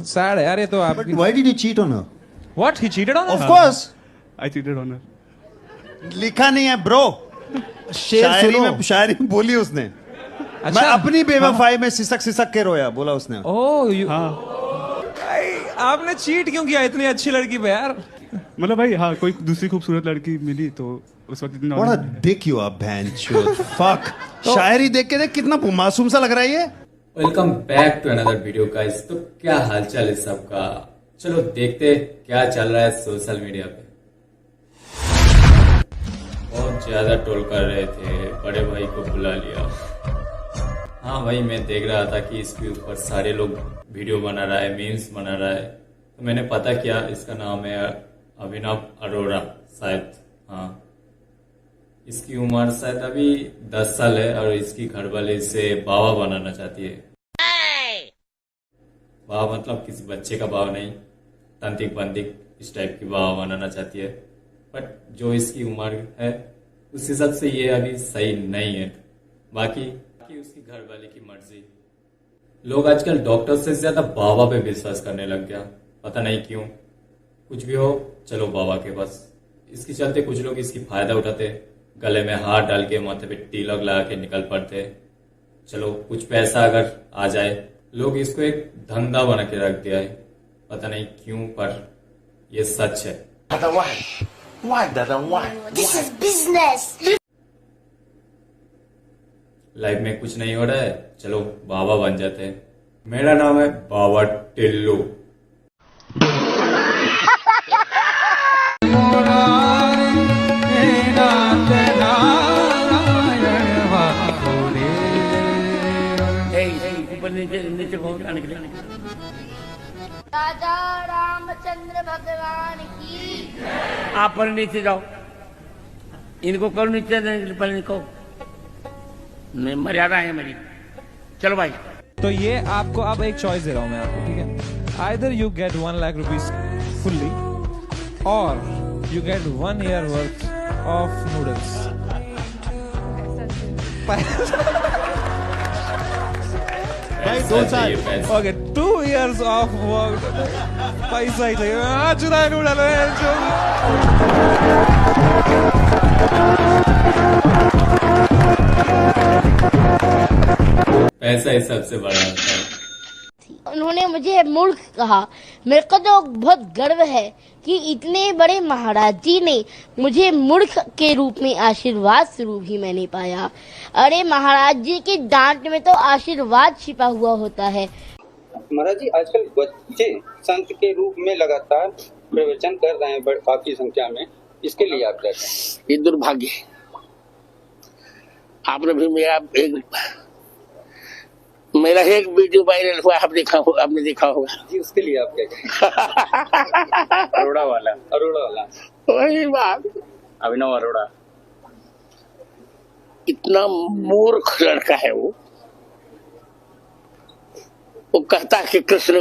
Sad है यार ये तो आप। But why did you cheat on her? What? He cheated on her? Of course. I cheated on her. लिखा नहीं है ब्रो, शायरी में बोली उसने। अच्छा, मैं अपनी बेवफाई में सिसक सिसक के रोया, बोला उसने। ओह यू, हाँ भाई आपने चीट क्यों किया इतनी अच्छी लड़की पे यार? मतलब भाई हाँ, कोई दूसरी खूबसूरत लड़की मिली तो उस वक्त इतना। What a dick you are, bhaichod. Fuck. शायरी देख के देख कितना मासूम सा लग रहा है ये। Welcome back to another video guys. तो क्या हालचाल है सबका? चलो देखते क्या चल रहा है सोशल मीडिया पे। बहुत ज्यादा ट्रोल कर रहे थे, बड़े भाई को बुला लिया। हाँ भाई, मैं देख रहा था कि इसके ऊपर सारे लोग वीडियो बना रहा है, मीम्स बना रहा है, तो मैंने पता किया इसका नाम है अभिनव अरोड़ा शायद। हाँ, इसकी उम्र शायद अभी 10 साल है और इसकी घरवाली इसे बाबा बनाना चाहती है। बाबा मतलब किसी बच्चे का बाबा नहीं, तंतिक बंतिक इस टाइप की बाबा बनाना चाहती है। बट जो इसकी उम्र है उस हिसाब से ये अभी सही नहीं है। बाकी उसकी घरवाली की मर्जी। लोग आजकल डॉक्टर से ज्यादा बाबा पे विश्वास करने लग गया, पता नहीं क्यों। कुछ भी हो चलो बाबा के पास। इसके चलते कुछ लोग इसकी फायदा उठाते, गले में हाथ डाल के माथे पे तिलक लगा के निकल पड़ते। चलो कुछ पैसा अगर आ जाए, लोग इसको एक धंधा बना के रख दिया है, पता नहीं क्यों, पर ये सच है। This is business. लाइफ में कुछ नहीं हो रहा है, चलो बाबा बन जाते हैं। मेरा नाम है बाबा टिल्लू। राजा रामचंद्र भगवान की। आप पर नीचे जाओ, इनको करो नीचे, पर इनको मर्यादा है मेरी। चलो भाई। तो ये आपको अब एक चॉइस दे रहा हूँ मैं आपको, ठीक है? Either you get 1 lakh rupees fully और you get 1 year worth of noodles. भाई 2 साल। ओके 2 years ऑफ वर्क, पैसा ही चाहिए। चुनाव नूडल पैसा ही सबसे बड़ा होता है। उन्होंने मुझे मूर्ख कहा। मेरे को तो बहुत गर्व है कि इतने बड़े महाराज जी ने मुझे मूर्ख के रूप में आशीर्वाद स्वरूप ही मैंने पाया। अरे महाराज जी की डांट में तो आशीर्वाद छिपा हुआ होता है। महाराज जी, आजकल बच्चे संत के रूप में लगातार प्रवचन कर रहे हैं काफी संख्या में, इसके लिए आप क्या कहें? ये दुर्भाग्य है। आपने भी मेरा एक वीडियो वायरल हुआ, आपने देखा होगा जी, उसके लिए आप क्या कहें? अरोड़ा वाला वही बात। अभिनव अरोड़ा इतना मूर्ख लड़का है वो कहता है कि कृष्ण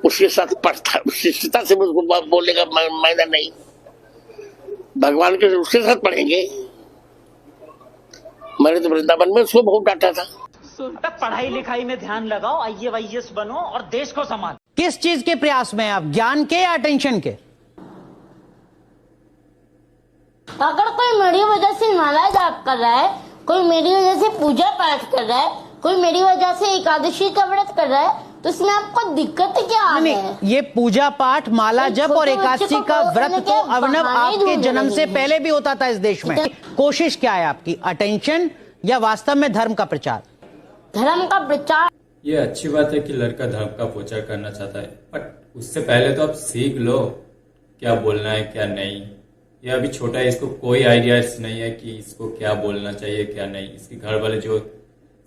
उसके साथ पढ़ता, शिष्यता से मुझको बोलने का मायना नहीं। भगवान के उसके साथ पढ़ेंगे। मैंने तो वृंदावन में उसको बहुत डांटा था। पढ़ाई लिखाई में ध्यान लगाओ, IAS बनो और देश को संभालो। किस चीज के प्रयास में आप, ज्ञान के या अटेंशन के? अगर कोई मेरी वजह से माला जाप कर रहा है, कोई मेरी वजह से पूजा पाठ कर रहा है, कोई मेरी वजह से एकादशी का व्रत कर रहा है, तो इसमें आपको दिक्कत क्या है? ये पूजा पाठ, माला जप और एकादशी का व्रत तो अभिनव आपके जन्म से पहले भी होता था इस देश में। कोशिश क्या है आपकी, अटेंशन या वास्तव में धर्म का प्रचार? धर्म का प्रचार। ये अच्छी बात है कि लड़का धर्म का प्रचार करना चाहता है, बट उससे पहले तो आप सीख लो क्या बोलना है क्या नहीं। ये अभी छोटा है, इसको कोई आइडिया नहीं है कि इसको क्या बोलना चाहिए क्या नहीं। इसके घर वाले जो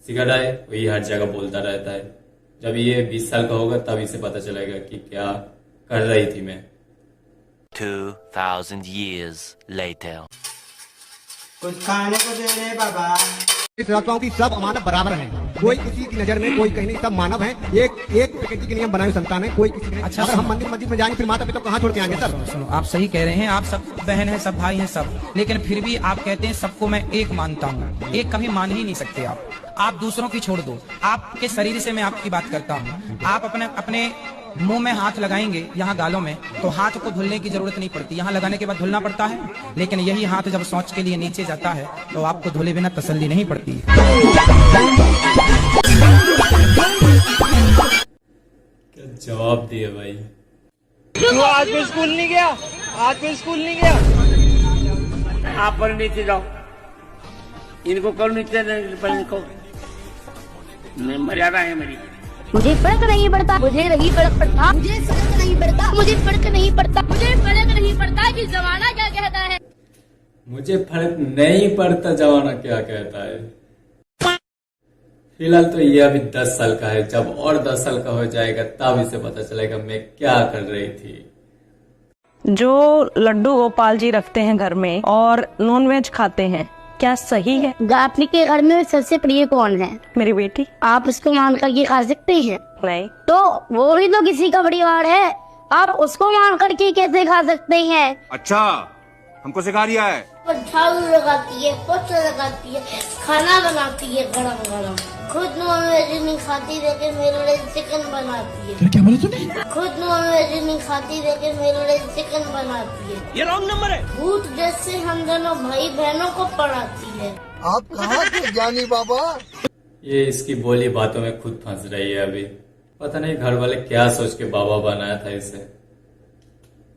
सिखा रहा है वही हर जगह बोलता रहता है। जब ये 20 साल का होगा तब इसे पता चलेगा कि क्या कर रही थी मैं। 2000 years later. कुछ खाने को दे रहे बाबा। की सब मानव बराबर हैं, कोई किसी की नजर में कोई कहीं नहीं, सब मानव हैं। एक प्रकृति के नियम बनाए संतान है, कोई किसी अच्छा। अगर हम मंदिर मस्जिद में जाएंगे फिर माता पिता कहाँ छोड़ के आएंगे? सर सुनो, आप सही कह रहे हैं, आप सब बहन हैं, सब भाई हैं सब, लेकिन फिर भी आप कहते हैं सबको मैं एक मानता हूँ। एक कभी मान ही नहीं सकते आप दूसरों की छोड़ दो। आपके शरीर से मैं आपकी बात करता हूँ। आप अपने मुंह में हाथ लगाएंगे यहाँ गालों में तो हाथ को धुलने की जरूरत नहीं पड़ती, यहाँ लगाने के बाद धुलना पड़ता है। लेकिन यही हाथ जब शौच के लिए नीचे जाता है तो आपको धुले बिना तसल्ली नहीं पड़ती। क्या जवाब दिए भाई। तू आज कोई स्कूल नहीं गया? आज कोई स्कूल नहीं गया? आप पर नीचे जाओ, इनको करो नीचे, इनको मर्यादा है मेरी। मुझे फर्क नहीं पड़ता, मुझे नहीं फर्क पड़ता, मुझे फर्क नहीं पड़ता, मुझे फर्क नहीं पड़ता, मुझे फर्क नहीं पड़ता कि जमाना क्या कहता है। मुझे फर्क नहीं पड़ता जमाना क्या कहता है। फिलहाल तो ये अभी 10 साल का है, जब और 10 साल का हो जाएगा तब इसे पता चलेगा मैं क्या कर रही थी। जो लड्डू गोपाल जी रखते हैं घर में और नॉनवेज खाते हैं, क्या सही है? आपके घर में सबसे प्रिय कौन है? मेरी बेटी। आप उसको मान करके खा सकते हैं? नहीं। तो वो भी तो किसी का परिवार है, आप उसको मान करके कैसे खा सकते हैं? अच्छा, हमको सिखा रिया है। झाड़ू लगाती है, पोछा लगाती है, खाना बनाती है गरम गरम, खुद नॉनवेज नहीं खाती लेकिन मेरे लिए चिकन बनाती है। क्या बोला तूने? खुद नॉनवेज नहीं खाती लेकिन मेरे लिए चिकन बनाती है। ये रॉन्ग नंबर है। भूत जैसे हम दोनों भाई बहनों को पढ़ाती है। आप कहाँ के ज्ञानी बाबा? ये इसकी बोली बातों में खुद फंस रही है अभी। पता नहीं घर वाले क्या सोच के बाबा बनाया था इसे।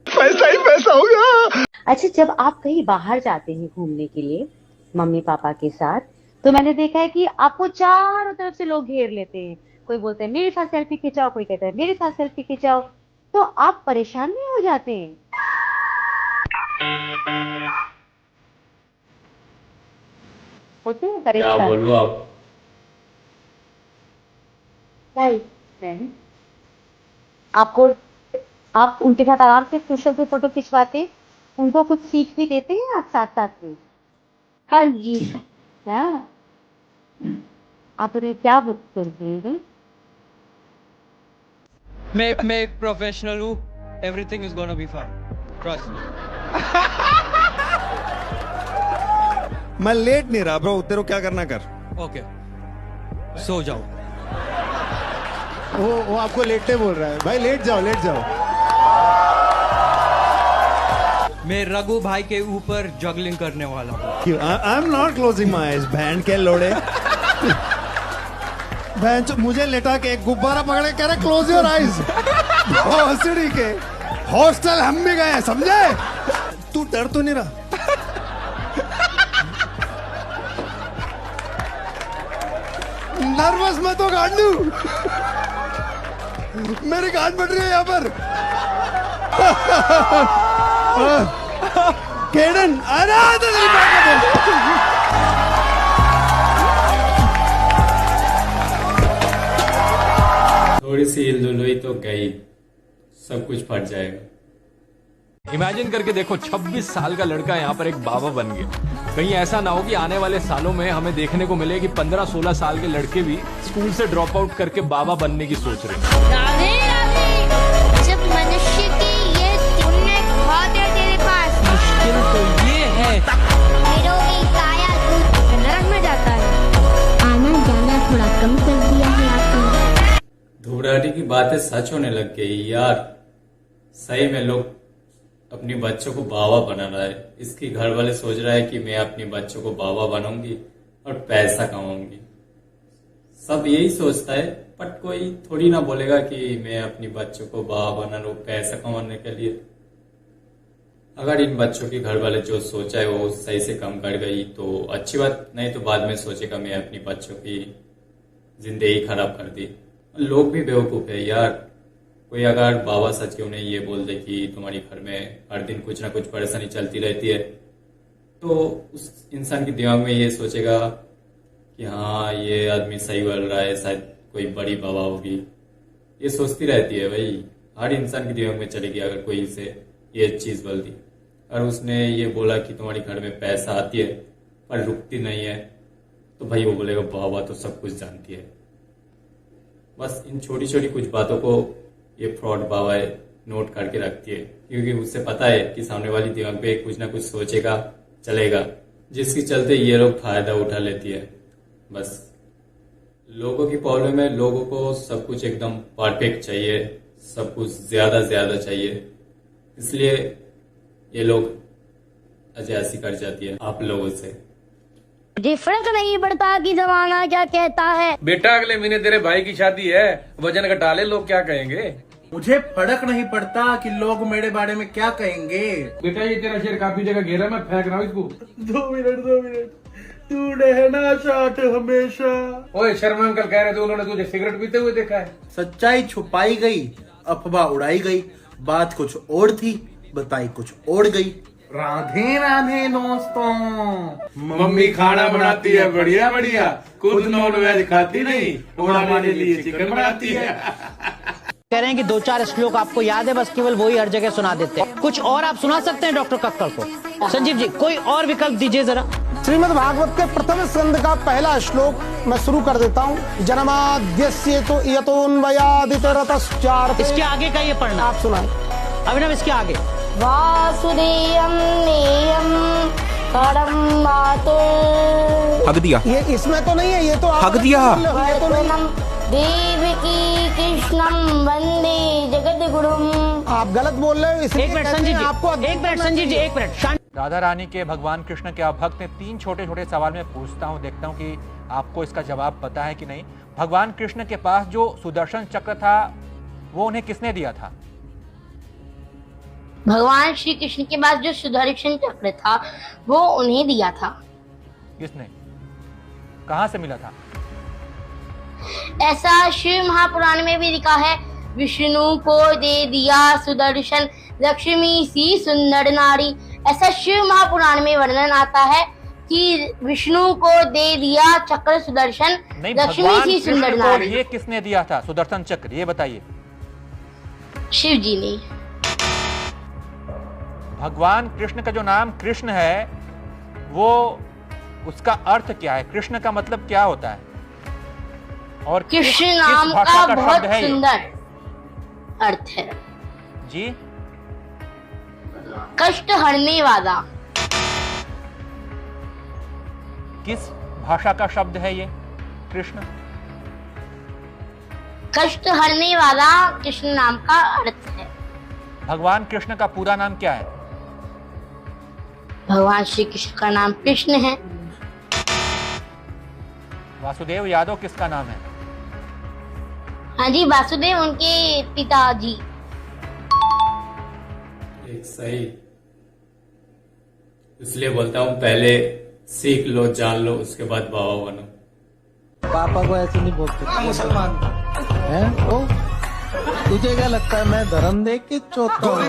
पैसा ही पैसा होगा। अच्छा, जब आप कहीं बाहर जाते हैं घूमने के लिए मम्मी पापा के साथ, तो मैंने देखा है कि आपको चारों तरफ से लोग घेर लेते हैं। कोई बोलते हैं मेरे साथ सेल्फी खिंचाओ, कोई कहता है मेरे साथ सेल्फी खिंचाओ, तो आप परेशान नहीं हो जाते हैं? होते हैं क्या परेशान? बोलूं आप? नहीं, आपको आप उनके साथ आराम से सोशल पे फोटो खिंचवाते, उनको कुछ सीख भी देते हैं आप साथ साथ में? हाँ जी। क्या आप उन्हें क्या बुक करते हैं? मैं एक प्रोफेशनल हूँ, everything is gonna be fine, trust me. मैं लेट नहीं रहा ब्रो, तेरे को क्या करना कर। ओके, सो जाओ। वो आपको लेटने बोल रहा है। भाई लेट जाओ, लेट जाओ। मैं रघु भाई के ऊपर जगलिंग करने वाला हूँ। I am not closing my eyes, band के लोड़े। बैंड मुझे लेटा के एक गुब्बारा पकड़े कह रहे क्लोज योर आईज। भोसड़ी के हॉस्टल हम भी गए, समझे? तू डर तो नहीं रहा? नर्वस मत हो गांडू, मेरी गांड बढ़ रही है यहाँ पर। केडन, अरे थोड़ी सी हिलडुल हुई तो गई, सब कुछ फट जाएगा। इमेजिन करके देखो 26 साल का लड़का यहाँ पर एक बाबा बन गया। कहीं ऐसा ना हो कि आने वाले सालों में हमें देखने को मिले कि 15-16 साल के लड़के भी स्कूल से ड्रॉप आउट करके बाबा बनने की सोच रहे हैं। राधे राधे, जब मनुष्य की ये पुण्य बहुत है तेरे पास। मुश्किल तो ये है, हीरो की काया तू नरक में जाता है। आना जाना थोड़ा कम कर दिया है आपने। धूड़ाटी की बातें सच होने लग गई यार। सही में लोग अपनी बच्चों को बाबा बना रहा है। इसकी घर वाले सोच रहा है कि मैं अपनी बच्चों को बाबा बनाऊंगी और पैसा कमाऊंगी। सब यही सोचता है, बट कोई थोड़ी ना बोलेगा कि मैं अपनी बच्चों को बाबा बना लूं पैसा कमाने के लिए। अगर इन बच्चों के घर वाले जो सोचा है वो सही से काम कर गई तो अच्छी बात, नहीं तो बाद में सोचेगा मैं अपनी बच्चों की जिंदगी खराब कर दी। लोग भी बेवकूफ है यार। कोई अगर बाबा सच के उन्हें ये बोल दे कि तुम्हारी घर में हर दिन कुछ ना कुछ परेशानी चलती रहती है, तो उस इंसान के दिमाग में ये सोचेगा कि हाँ ये आदमी सही बोल रहा है, शायद कोई बड़ी बाबा होगी। ये सोचती रहती है भाई, हर इंसान के दिमाग में चलेगी अगर कोई इसे ये चीज बोल दी। और उसने ये बोला कि तुम्हारी घर में पैसा आती है पर रुकती नहीं है, तो भाई वो बोलेगा बाबा तो सब कुछ जानती है। बस इन छोटी छोटी कुछ बातों को ये फ्रॉड बाबा नोट करके रखती है, क्योंकि उससे पता है कि सामने वाली दिमाग पे कुछ ना कुछ सोचेगा, चलेगा, जिसके चलते ये लोग फायदा उठा लेती है। बस लोगों की प्रॉब्लम है, लोगों को सब कुछ एकदम परफेक्ट चाहिए, सब कुछ ज्यादा ज्यादा चाहिए, इसलिए ये लोग अजायसी कर जाती है आप लोगों से। मुझे फर्क नहीं पड़ता कि जमाना क्या कहता है। बेटा अगले महीने तेरे भाई की शादी है, वजन घटा ले, लोग क्या कहेंगे। मुझे फर्क नहीं पड़ता कि लोग मेरे बारे में क्या कहेंगे। बेटा ये तेरा शेर काफी जगह घेरा, मैं फेंक रहा हूँ इसको। 2 मिनट तू रहना साथ हमेशा। ओए शर्मा अंकल कह रहे थे उन्होंने तुझे सिगरेट पीते हुए देखा है। सच्चाई छुपाई गई, अफवाह उड़ाई गई, बात कुछ और थी, बताई कुछ और गई। राधे राधे दोस्तों। मम्मी खाना बनाती है बढ़िया बढ़िया, खुद नॉन वेज खाती नहीं, और हमारे लिए चिकन बनाती है। कह रहे हैं कि 2-4 श्लोक आपको याद है, बस केवल वही हर जगह सुना देते हैं। कुछ और आप सुना सकते हैं डॉक्टर कक्कड़ को? संजीव जी कोई और विकल्प दीजिए जरा। श्रीमद् भागवत के प्रथम स्कंद का पहला श्लोक मैं शुरू कर देता हूँ। जन्माद्यस्य तो यतोन्वयादितरतश्चार्थे। इसके आगे का ये पढ़ना आप सुनाए अभिनव, इसके आगे। वासुदेवं नेयं परम मातुः। हक दिया, ये इसमें तो नहीं है, ये तो हक दिया। ये तो नहीं। देवकी कृष्णं वंदे जगद्गुरुम्। आप गलत बोल रहे हो। एक मिनट संजीव जी, एक मिनट संजीव जी, एक मिनट शांत। राधा रानी के भगवान कृष्ण के भक्त ने 3 छोटे छोटे सवाल में पूछता हूँ, देखता हूँ कि आपको इसका जवाब पता है कि नहीं। भगवान कृष्ण के पास जो सुदर्शन चक्र था वो उन्हें किसने दिया था? भगवान श्री कृष्ण के पास जो सुदर्शन चक्र था वो उन्हें दिया था। किसने? कहां से मिला था? ऐसा शिव महापुराण में भी लिखा है, विष्णु को दे दिया सुदर्शन, लक्ष्मी सी सुंदर नारी। ऐसा शिव महापुराण में वर्णन आता है कि विष्णु को दे दिया चक्र सुदर्शन, लक्ष्मी सी सुंदर नारी। ये किसने दिया था सुदर्शन चक्र, ये बताइए। शिव जी ने। भगवान कृष्ण का जो नाम कृष्ण है वो उसका अर्थ क्या है? कृष्ण का मतलब क्या होता है? और कृष्ण नाम का बहुत सुंदर अर्थ है जी। कष्ट हरने वाला। किस भाषा का शब्द है ये कृष्ण? कष्ट हरने वाला कृष्ण नाम का अर्थ है। भगवान कृष्ण का पूरा नाम क्या है? भगवान श्री कृष्ण का नाम कृष्ण है। वासुदेव यादव किसका नाम है? हाँ जी, वासुदेव उनके पिताजी। एक सही, इसलिए बोलता हूँ पहले सीख लो, जान लो, उसके बाद बाबा बनो। पापा को ऐसे नहीं बोलते। मुसलमान हैं वो? तुझे क्या लगता है मैं धर्म देख के चौथा हूँ?